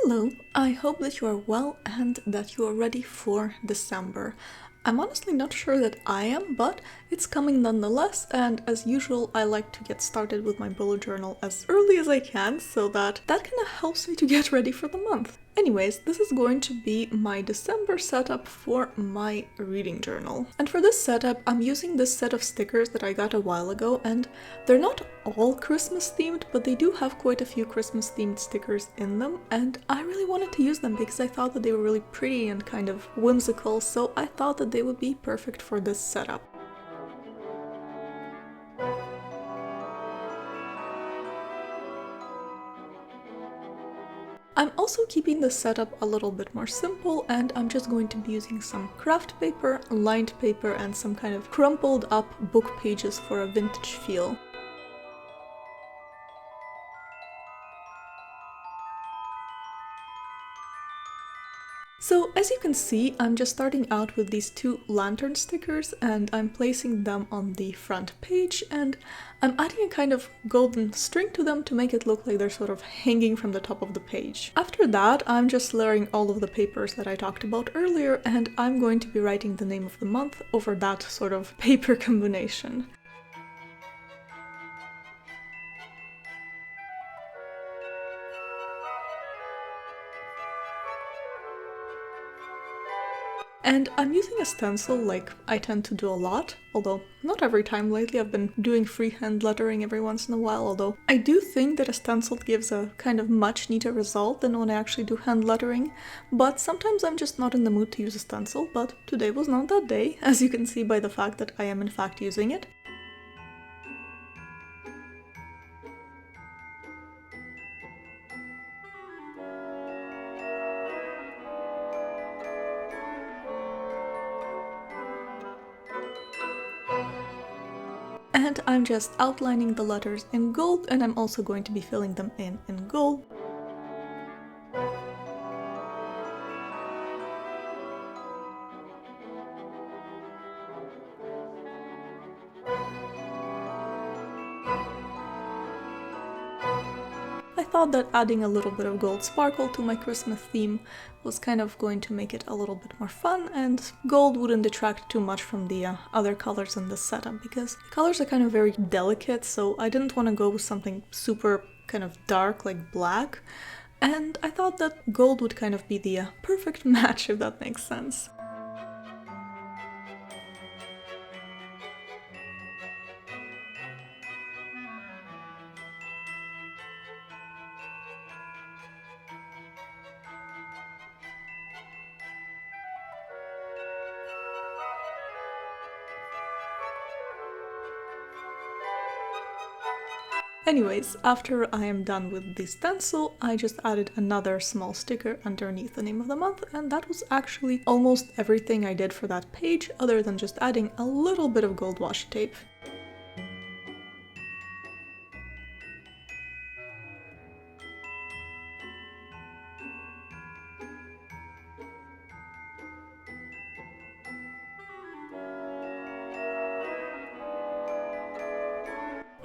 Hello, I hope that you are well and that you are ready for December. I'm honestly not sure that I am, but it's coming nonetheless, and as usual I like to get started with my bullet journal as early as I can so that kind of helps me to get ready for the month. Anyways, this is going to be my December setup for my reading journal. And for this setup, I'm using this set of stickers that I got a while ago, and they're not all Christmas themed, but they do have quite a few Christmas themed stickers in them, and I really wanted to use them because I thought that they were really pretty and kind of whimsical, so I thought that they would be perfect for this setup. I'm also keeping the setup a little bit more simple, and I'm just going to be using some craft paper, lined paper, and some kind of crumpled up book pages for a vintage feel. So as you can see, I'm just starting out with these two lantern stickers and I'm placing them on the front page, and I'm adding a kind of golden string to them to make it look like they're sort of hanging from the top of the page. After that, I'm just layering all of the papers that I talked about earlier, and I'm going to be writing the name of the month over that sort of paper combination. And I'm using a stencil like I tend to do a lot, although not every time lately. I've been doing freehand lettering every once in a while, although I do think that a stencil gives a kind of much neater result than when I actually do hand lettering, but sometimes I'm just not in the mood to use a stencil, but today was not that day, as you can see by the fact that I am in fact using it. And I'm just outlining the letters in gold, and I'm also going to be filling them in gold. I thought that adding a little bit of gold sparkle to my Christmas theme was kind of going to make it a little bit more fun, and gold wouldn't detract too much from the other colors in this setup, because the colors are kind of very delicate, so I didn't want to go with something super kind of dark like black, and I thought that gold would kind of be the perfect match, if that makes sense. Anyways, after I am done with the stencil, I just added another small sticker underneath the name of the month, and that was actually almost everything I did for that page, other than just adding a little bit of gold washi tape.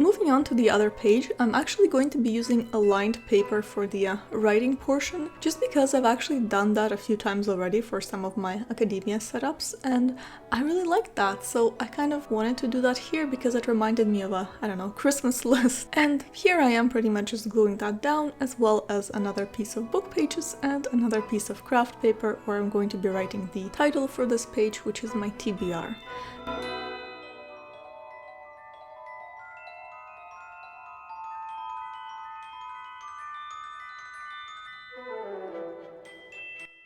Moving on to the other page, I'm actually going to be using a lined paper for the writing portion, just because I've actually done that a few times already for some of my academia setups, and I really liked that, so I kind of wanted to do that here because it reminded me of a, I don't know, Christmas list. And here I am pretty much just gluing that down, as well as another piece of book pages and another piece of craft paper where I'm going to be writing the title for this page, which is my TBR.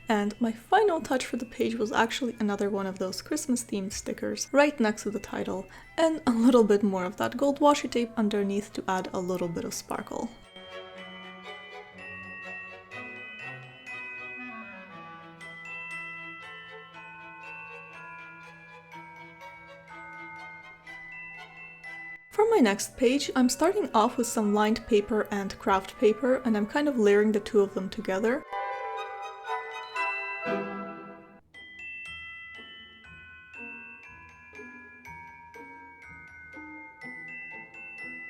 And my final touch for the page was actually another one of those Christmas themed stickers right next to the title, and a little bit more of that gold washi tape underneath to add a little bit of sparkle. For my next page, I'm starting off with some lined paper and craft paper, and I'm kind of layering the two of them together.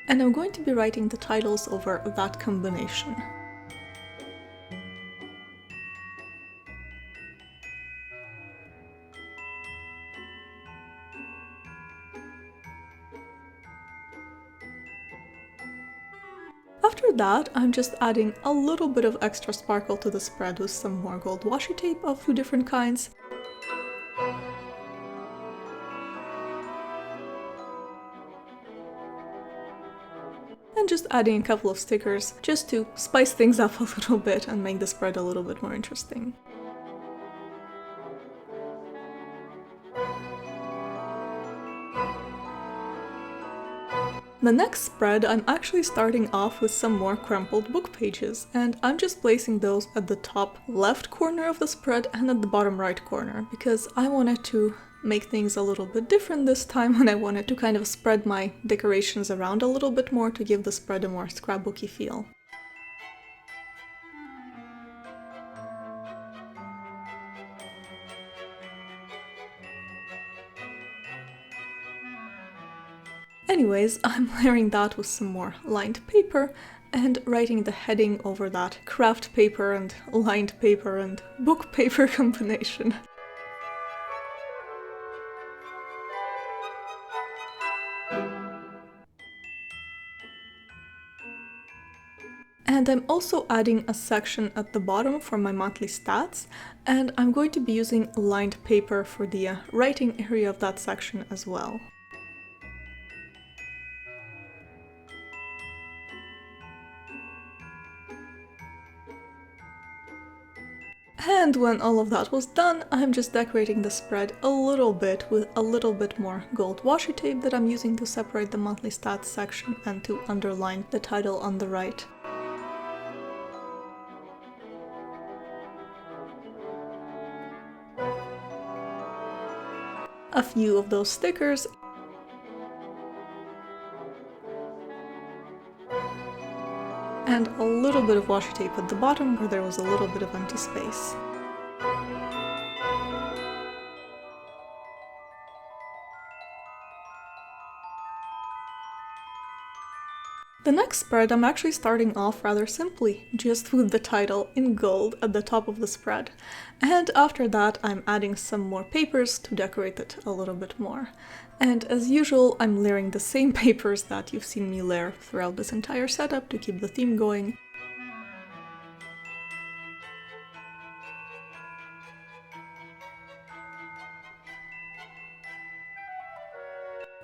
And I'm going to be writing the titles over that combination. After that, I'm just adding a little bit of extra sparkle to the spread with some more gold washi tape of 2 different kinds. And just adding a couple of stickers just to spice things up a little bit and make the spread a little bit more interesting. The next spread, I'm actually starting off with some more crumpled book pages, and I'm just placing those at the top left corner of the spread and at the bottom right corner, because I wanted to make things a little bit different this time, and I wanted to kind of spread my decorations around a little bit more to give the spread a more scrapbooky feel. Anyways, I'm layering that with some more lined paper and writing the heading over that craft paper and lined paper and book paper combination. And I'm also adding a section at the bottom for my monthly stats, and I'm going to be using lined paper for the writing area of that section as well. And when all of that was done, I'm just decorating the spread a little bit with a little bit more gold washi tape that I'm using to separate the monthly stats section and to underline the title on the right. A few of those stickers, and a little bit of washi tape at the bottom where there was a little bit of empty space. The next spread, I'm actually starting off rather simply, just with the title in gold at the top of the spread. And after that, I'm adding some more papers to decorate it a little bit more. And as usual, I'm layering the same papers that you've seen me layer throughout this entire setup to keep the theme going.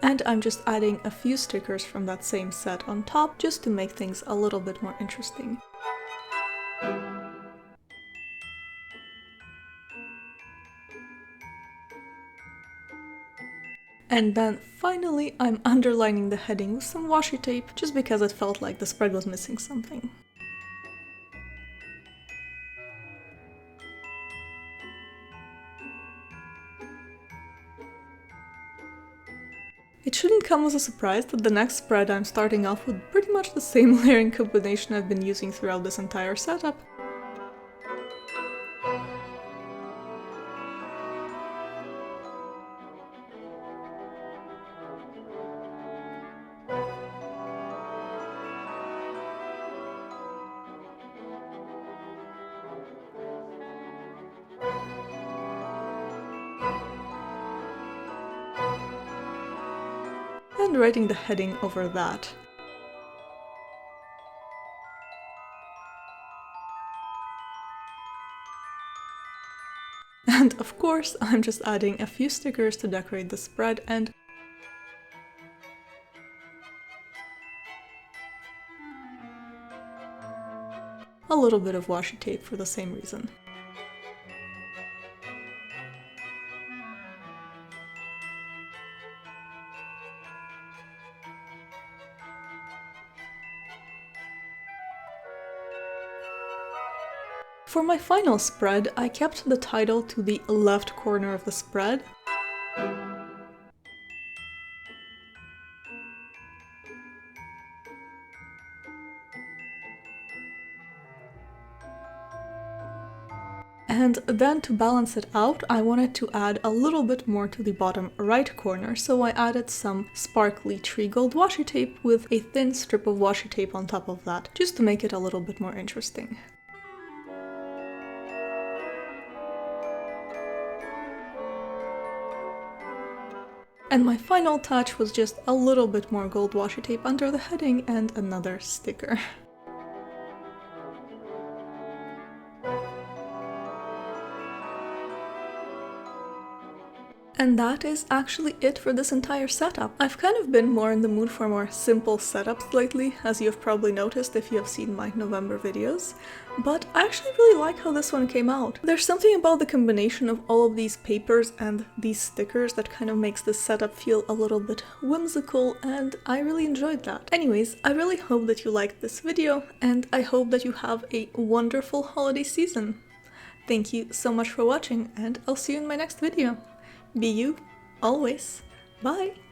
And I'm just adding a few stickers from that same set on top, just to make things a little bit more interesting. And then finally, I'm underlining the heading with some washi tape, just because it felt like the spread was missing something. It shouldn't come as a surprise that the next spread I'm starting off with pretty much the same layering combination I've been using throughout this entire setup. And writing the heading over that. And of course, I'm just adding a few stickers to decorate the spread and a little bit of washi tape for the same reason. For my final spread, I kept the title to the left corner of the spread. And then to balance it out, I wanted to add a little bit more to the bottom right corner, so I added some sparkly tree gold washi tape with a thin strip of washi tape on top of that, just to make it a little bit more interesting. And my final touch was just a little bit more gold washi tape under the heading and another sticker. And that is actually it for this entire setup. I've kind of been more in the mood for more simple setups lately, as you've probably noticed if you have seen my November videos, but I actually really like how this one came out. There's something about the combination of all of these papers and these stickers that kind of makes this setup feel a little bit whimsical, and I really enjoyed that. Anyways, I really hope that you liked this video, and I hope that you have a wonderful holiday season. Thank you so much for watching, and I'll see you in my next video. Be you, always. Bye!